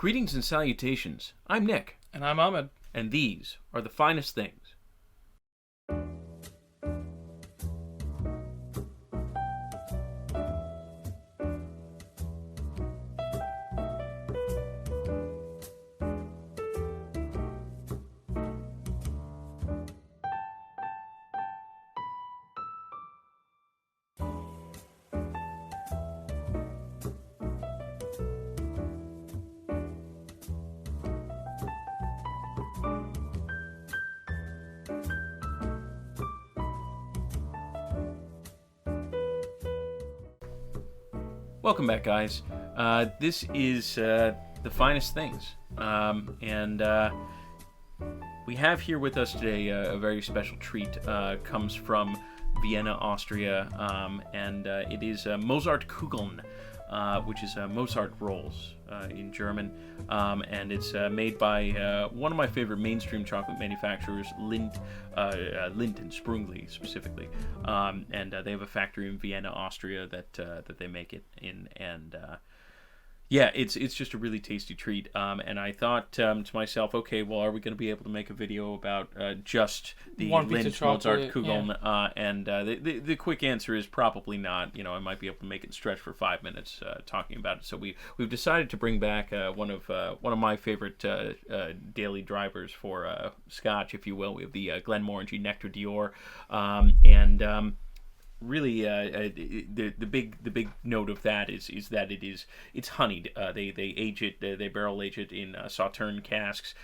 Greetings and salutations. I'm Nick. And I'm Ahmed. And these are the finest things. Welcome back, guys. This is the finest things, and we have here with us today a very special treat. Comes from Vienna, Austria, and it is Mozartkugel, which is Mozart rolls in German, and it's made by one of my favorite mainstream chocolate manufacturers, Lindt and Sprungli specifically, and they have a factory in Vienna, Austria that they make it in, and yeah, it's just a really tasty treat, and I thought to myself, okay, well, are we going to be able to make a video about just the Lindt Mozartkugel? Yeah. And the quick answer is probably not. You know, I might be able to make it stretch for 5 minutes talking about it. So we've decided to bring back one of my favorite daily drivers for Scotch, if you will. We have the Glenmorangie Nectar Dior, and really, the big note of that is that it's honeyed. They age it, they barrel age it in Sauterne casks,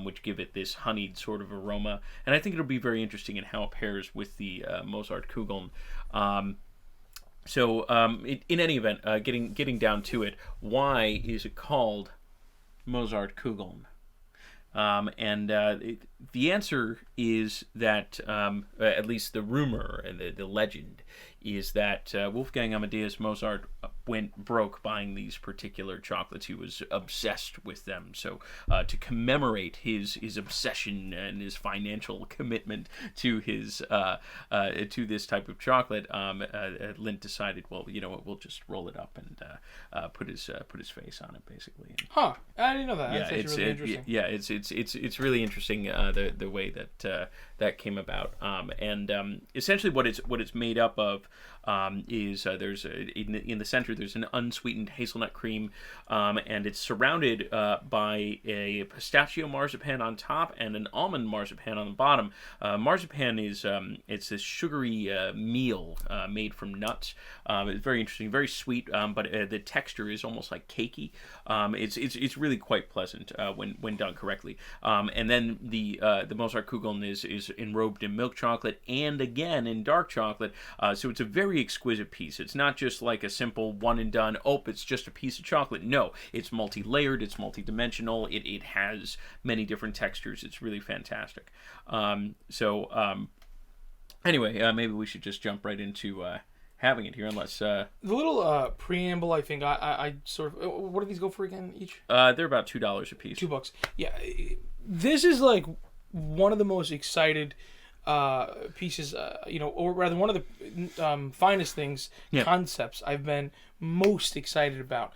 which give it this honeyed sort of aroma. And I think it'll be very interesting in how it pairs with the Mozartkugel. In any event, getting down to it, why is it called Mozartkugel? The answer is that, at least the rumor and the legend, is that Wolfgang Amadeus Mozart went broke buying these particular chocolates. He was obsessed with them. So to commemorate his obsession and his financial commitment to his to this type of chocolate, Lindt decided, well, you know what, we'll just roll it up and put his face on it, basically. And, huh? I didn't know that. Yeah, that's actually really interesting. Yeah, it's really interesting the way that came about. Essentially what it's made up of is there's in the center there's an unsweetened hazelnut cream, and it's surrounded by a pistachio marzipan on top and an almond marzipan on the bottom. Marzipan is it's this sugary meal made from nuts. It's very interesting, very sweet, but the texture is almost like cakey. It's really quite pleasant when done correctly. And then the Mozartkugel is enrobed in milk chocolate and again in dark chocolate. So it's a very exquisite piece. It's not just like a simple one and done, it's just a piece of chocolate. No, it's multi-layered, it's multi-dimensional, it has many different textures. It's really fantastic. Anyway, maybe we should just jump right into having it here, unless the little preamble, I think I sort of, what do these go for again each? They're about $2 a piece. $2. Yeah, this is like one of the most excited pieces, or rather one of the finest things, concepts I've been most excited about,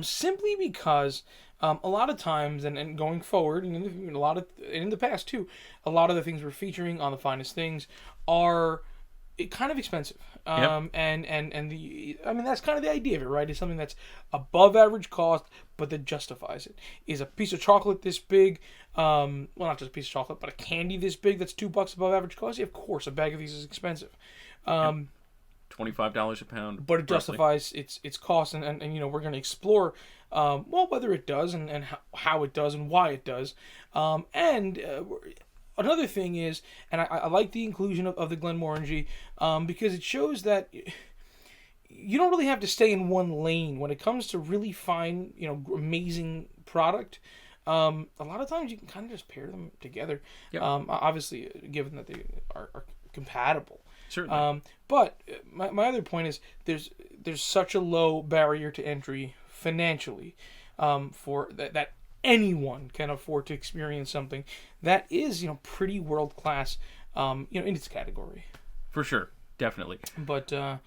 simply because a lot of times, and going forward, and in the past too, a lot of the things we're featuring on the finest things are kind of expensive. And that's kind of the idea of it, right? It's something that's above average cost, but that justifies it. Is a piece of chocolate this big, well, not just a piece of chocolate, but a candy this big that's $2 above average cost? Yeah, of course, a bag of these is expensive. $25 a pound. But it justifies its cost, and we're going to explore, whether it does and how it does and why it does. Another thing is, and I like the inclusion of the Glenmorangie, because it shows that you don't really have to stay in one lane when it comes to really fine, amazing product. A lot of times you can kind of just pair them together. Yep. Obviously, given that they are compatible. Certainly. But my other point is there's such a low barrier to entry financially, for that anyone can afford to experience something that is, pretty world class, in its category. For sure, definitely. But I'm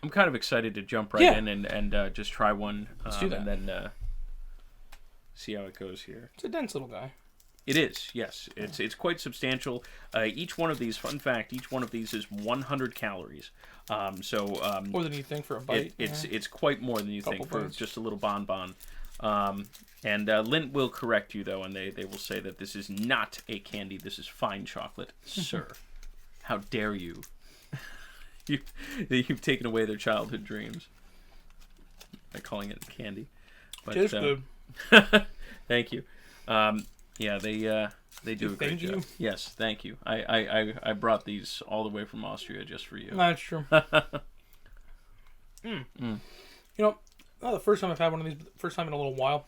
kind of excited to jump right in and just try one. Let's do that. And then see how it goes here. It's a dense little guy. It is, yes. It's quite substantial. Each one of these, fun fact, each one of these is 100 calories. More than you think for a bite. It's quite more than you think for bites. just a little bonbon. And Lindt will correct you, though, and they will say that this is not a candy. This is fine chocolate, sir. How dare you? You've taken away their childhood dreams by calling it candy. But, Tastes good. Thank you. Yeah, they do a great job. You? Yes, thank you. I brought these all the way from Austria just for you. That's true. You know, not the first time I've had one of these, but the first time in a little while.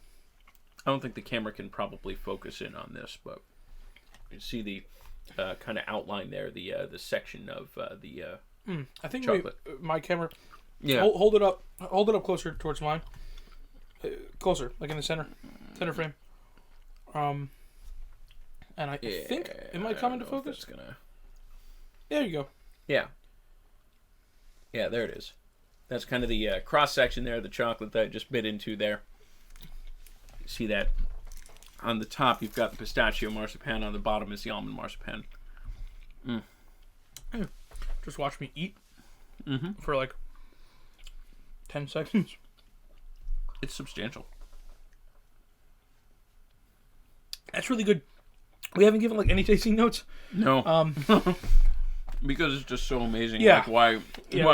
I don't think the camera can probably focus in on this, but you see the kind of outline there, the section of the I think chocolate. my camera. Yeah. Hold it up. Hold it up closer towards mine. Closer, like in the center frame. And I think it might come into focus. There you go. Yeah. Yeah, there it is. That's kind of the cross section there, the chocolate that I just bit into there. You see that on the top you've got the pistachio marzipan, on the bottom is the almond marzipan. Just watch me eat for like 10 seconds. It's substantial. That's really good. We haven't given like any tasting notes. No. Because it's just so amazing. Yeah. Like why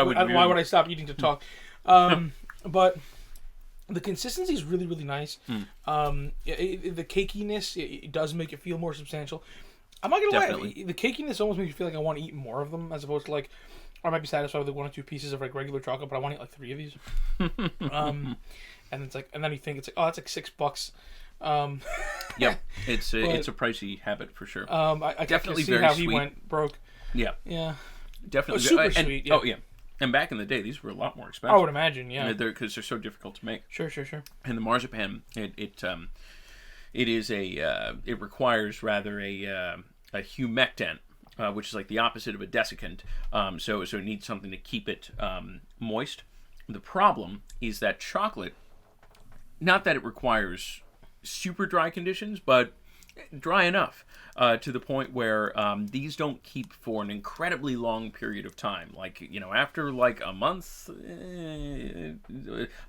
would I stop eating to talk? But the consistency is really, really nice. The cakiness, it does make it feel more substantial. I'm not gonna lie, the cakiness almost makes me feel like I want to eat more of them, as opposed to like, or I might be satisfied with like 1 or 2 pieces of like regular chocolate, but I want to eat like 3 of these. And it's like, and then you think it's like, oh, that's like $6. Yeah, it's a pricey habit for sure. I definitely see very how sweet. he went broke. Yeah, Yeah, definitely super sweet. Yeah. Oh yeah, and back in the day, these were a lot more expensive. I would imagine. Yeah, because they're so difficult to make. Sure. And the marzipan, it is it requires rather a humectant, which is like the opposite of a desiccant. So it needs something to keep it moist. The problem is that chocolate, not that it requires super dry conditions, but dry enough to the point where these don't keep for an incredibly long period of time. Like, after like a month,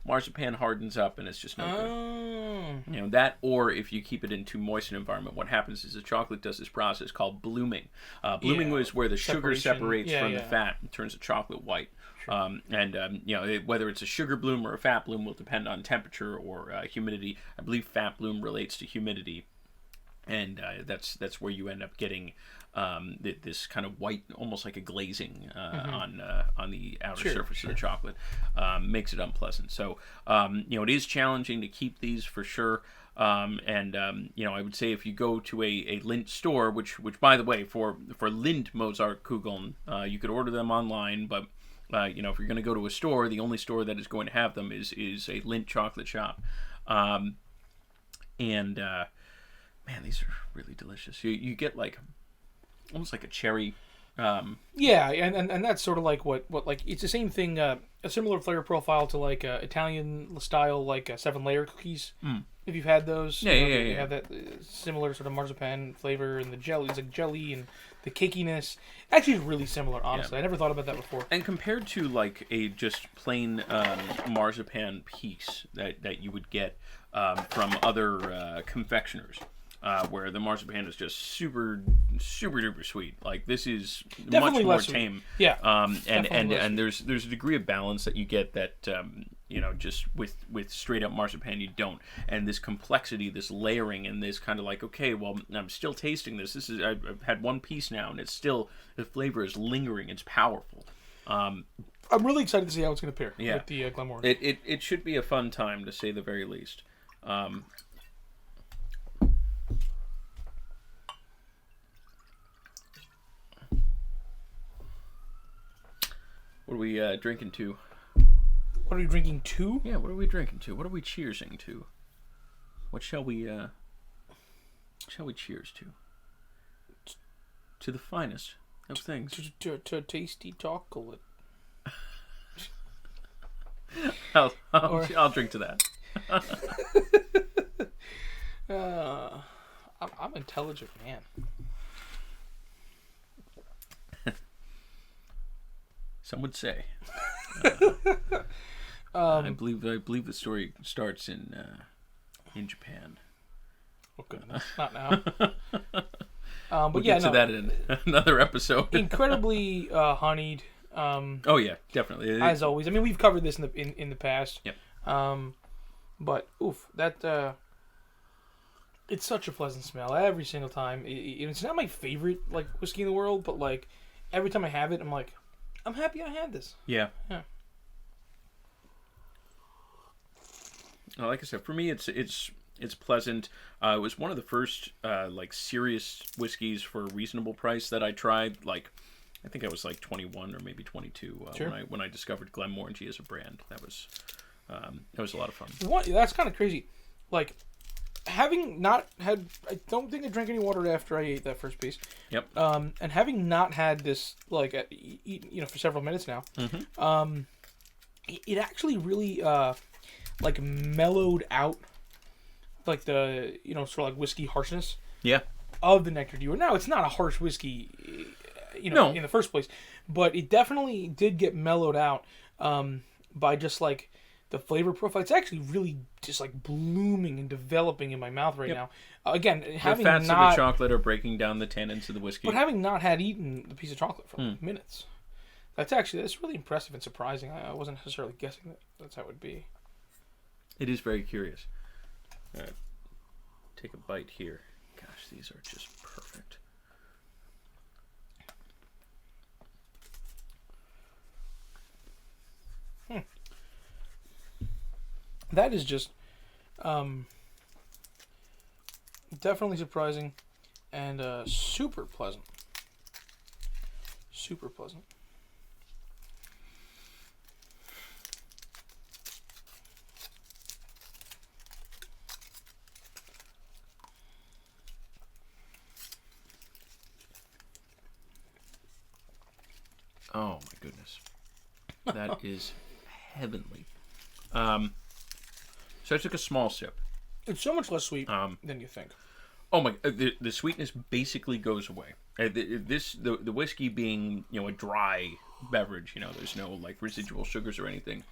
marzipan hardens up and it's just no good. That, or if you keep it in too moist an environment, what happens is the chocolate does this process called blooming. Blooming is where the sugar separates from the fat and turns the chocolate white. Sure. Whether it's a sugar bloom or a fat bloom will depend on temperature or humidity. I believe fat bloom relates to humidity, and that's where you end up getting this kind of white, almost like a glazing on the outer surface of the chocolate. Makes it unpleasant. So it is challenging to keep these for sure. I would say if you go to a Lindt store, which by the way, for Lindt Mozartkugel, you could order them online, but if you're going to go to a store, the only store that is going to have them is a Lindt chocolate shop. Man, these are really delicious. You get like almost like a cherry. And that's sort of like what like it's the same thing. A similar flavor profile to like Italian style like 7-layer cookies. If you've had those, you have that similar sort of marzipan flavor, and the jelly is like jelly, and the cakiness actually is really similar. Honestly, I never thought about that before. And compared to like a just plain marzipan piece that you would get from other confectioners. Where the marzipan is just super duper sweet. Like this is definitely much more tame. Yeah. And there's a degree of balance that you get that just with straight up marzipan you don't. And this complexity, this layering, and this kind of like, okay, well, I'm still tasting this. I've had one piece now, and it's still, the flavor is lingering. It's powerful. I'm really excited to see how it's going to pair with the Glenmorangie. It should be a fun time, to say the very least. What are we drinking to? What are we drinking to? Yeah, what are we drinking to? What are we cheersing to? What shall we cheers to? To the finest of things. To tasty chocolate. I'll drink to that. I'm an intelligent man. Some would say. I believe the story starts in Japan. Oh goodness, not now. But We'll yeah, get to that in another episode. Incredibly honeyed. Oh yeah, definitely. As always, I mean, we've covered this in the past. Yep. But oof, that it's such a pleasant smell every single time. It's not my favorite like whiskey in the world, but like every time I have it, I'm like, I'm happy I had this. Yeah. Yeah. Like I said, for me, it's pleasant. It was one of the first like serious whiskeys for a reasonable price that I tried. Like, I think I was like 21 or maybe 22 sure. when I discovered Glenmorangie as a brand. That was a lot of fun. That's kind of crazy. Like, having not had, I don't think I drank any water after I ate that first piece. Yep. And having not had this like for several minutes now, mm-hmm. It actually really like mellowed out like the sort of like whiskey harshness. Yeah. Of the Nectar Dealer. Now it's not a harsh whiskey, no. in the first place, but it definitely did get mellowed out by just like the flavor profile. It's actually really just like blooming and developing in my mouth right now. Again, having the fats not, of the chocolate are breaking down the tannins of the whiskey. but having not had eaten the piece of chocolate for minutes, that's really impressive and surprising. I wasn't necessarily guessing that's how it would be. It is very curious. Take a bite here. Gosh, these are just perfect. That is just definitely surprising and super pleasant. Super pleasant. Oh my goodness, that is heavenly. So I took a small sip. It's so much less sweet than you think. Oh my! The sweetness basically goes away. The whiskey being a dry beverage, there's no like residual sugars or anything,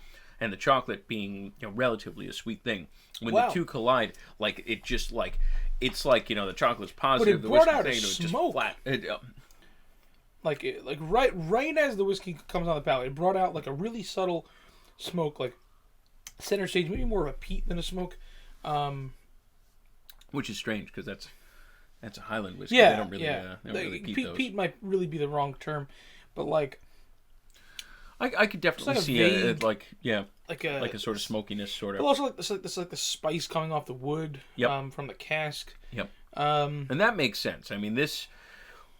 and the chocolate being relatively a sweet thing. When the two collide, like it just like it's like the chocolate's positive, but it brought the whiskey out thing, a just smoke. flat. Like right as the whiskey comes on the palate, it brought out like a really subtle smoke, like center stage, maybe more of a peat than a smoke. Which is strange because that's a Highland whiskey. Yeah, they don't really peat those. Peat might really be the wrong term, but like I could definitely like see vague, like a sort of smokiness, sort of. But also like the spice coming off the wood. Yep. From the cask. Yep. And that makes sense. I mean, this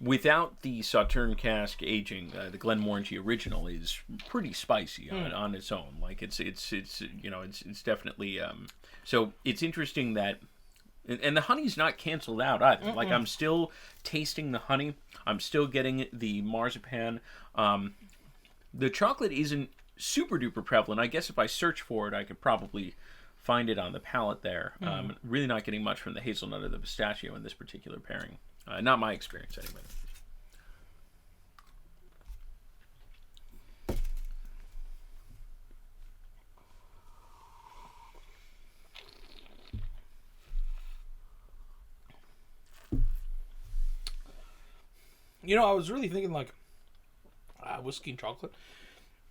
without the Sauterne cask aging, the Glenmorangie original is pretty spicy on its own. Like it's definitely so it's interesting that. And the honey's not canceled out either. Mm-mm. Like, I'm still tasting the honey. I'm still getting the marzipan. The chocolate isn't super duper prevalent. I guess if I search for it, I could probably find it on the palate there. Really not getting much from the hazelnut or the pistachio in this particular pairing. Not my experience, anyway. I was really thinking like whiskey and chocolate.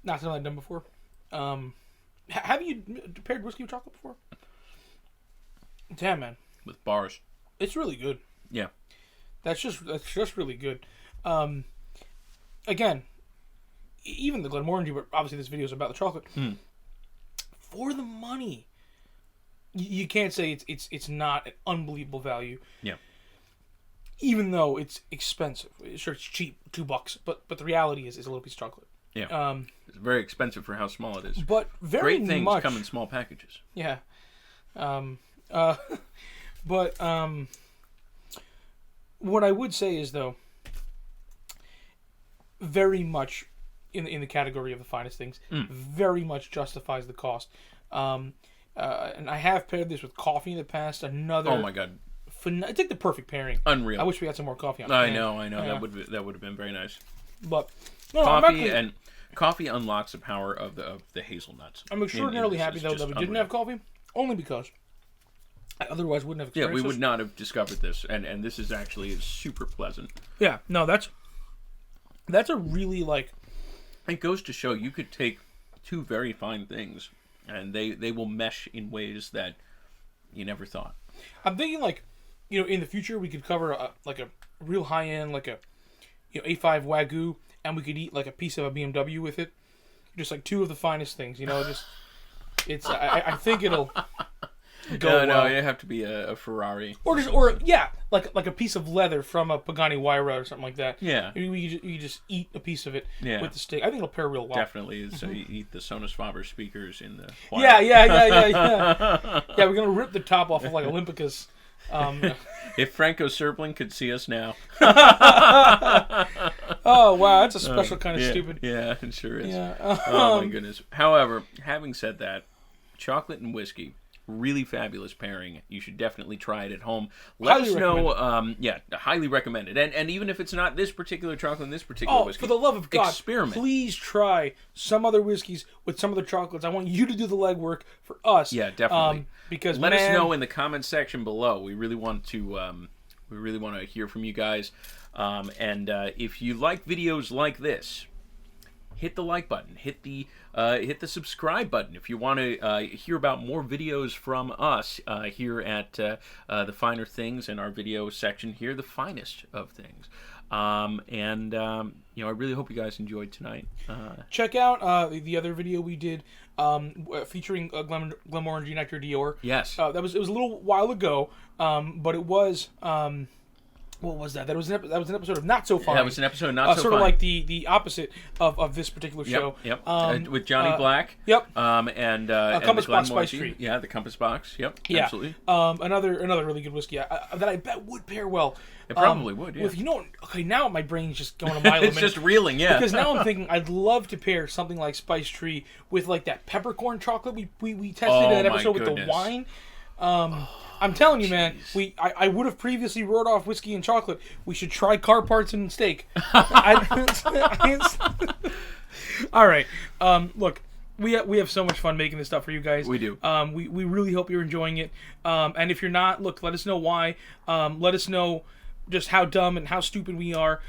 Not something I've done before. Have you paired whiskey with chocolate before? Damn, man. With bars. It's really good. Yeah. That's just really good. Again, even the Glenmorangie, but obviously this video is about the chocolate. For the money, you can't say it's not an unbelievable value. Yeah. Even though it's expensive. Sure, it's cheap, $2, but the reality is a little piece of chocolate. Yeah. It's very expensive for how small it is. But very great things much come in small packages. Yeah. But what I would say is though, very much in the category of the finest things, very much justifies the cost. and I have paired this with coffee in the past. Another. Oh my god. It's like the perfect pairing. Unreal. I wish we had some more coffee on. I know. Yeah. That would have been very nice. But no, coffee unlocks the power of the hazelnuts. I'm extraordinarily happy though that we didn't have coffee, only because I otherwise wouldn't have experienced we would not have discovered this, and this is actually super pleasant. Yeah, no, that's a really like. It goes to show you could take two very fine things, and they will mesh in ways that you never thought. I'm thinking like, in the future we could cover a real high end like a, A5 Wagyu, and we could eat like a piece of a BMW with it, just like two of the finest things. Just it's I think it'll. No, it have to be a Ferrari, or like a piece of leather from a Pagani Huayra or something like that. Yeah, you just eat a piece of it with the steak. I think it'll pair real well. Definitely. So you eat the Sonos Faber speakers in the Huayra. Yeah. We're gonna rip the top off of like Olympica's. If Franco Serpling could see us now. Oh wow, that's a special kind of stupid. Yeah, it sure is. Yeah. Oh my goodness. However, having said that, chocolate and whiskey. Really fabulous pairing. You should definitely try it at home. Let us know. Highly recommended. And even if it's not this particular chocolate and this particular whiskey, for the love of God, experiment. Please try some other whiskeys with some other chocolates. I want you to do the legwork for us. Yeah, definitely. Because let us know in the comments section below. We really want to. Hear from you guys. And if you like videos like this, hit the like button. Hit the subscribe button if you want to hear about more videos from us here at The Finer Things in our video section here, The Finest of Things. I really hope you guys enjoyed tonight. Check out the other video we did featuring Glenmorangie Nectar Dior. Yes. It was a little while ago, but it was. What was that? That was an episode of Not So Fine. That was an episode of Not So Fine. Sort of like the opposite of this particular show. Yep. With Johnny Black. Yep. And Compass Box Spice Tree. Yeah, the Compass Box. Yep. Yeah. Absolutely. Another really good whiskey that I bet would pair well. It probably would. Yeah. With okay, now my brain's just going a mile a minute. It's just reeling. Yeah. Because now I'm thinking I'd love to pair something like Spice Tree with like that peppercorn chocolate we tested in an episode with the wine. I'm telling you, man. I would have previously wrote off whiskey and chocolate. We should try car parts and steak. All right. Look, we have so much fun making this stuff for you guys. We do. We really hope you're enjoying it. And if you're not, look, let us know why. Let us know just how dumb and how stupid we are.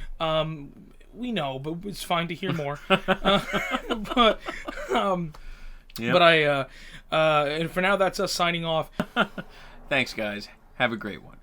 We know, but it's fine to hear more. But and for now, that's us signing off. Thanks, guys. Have a great one.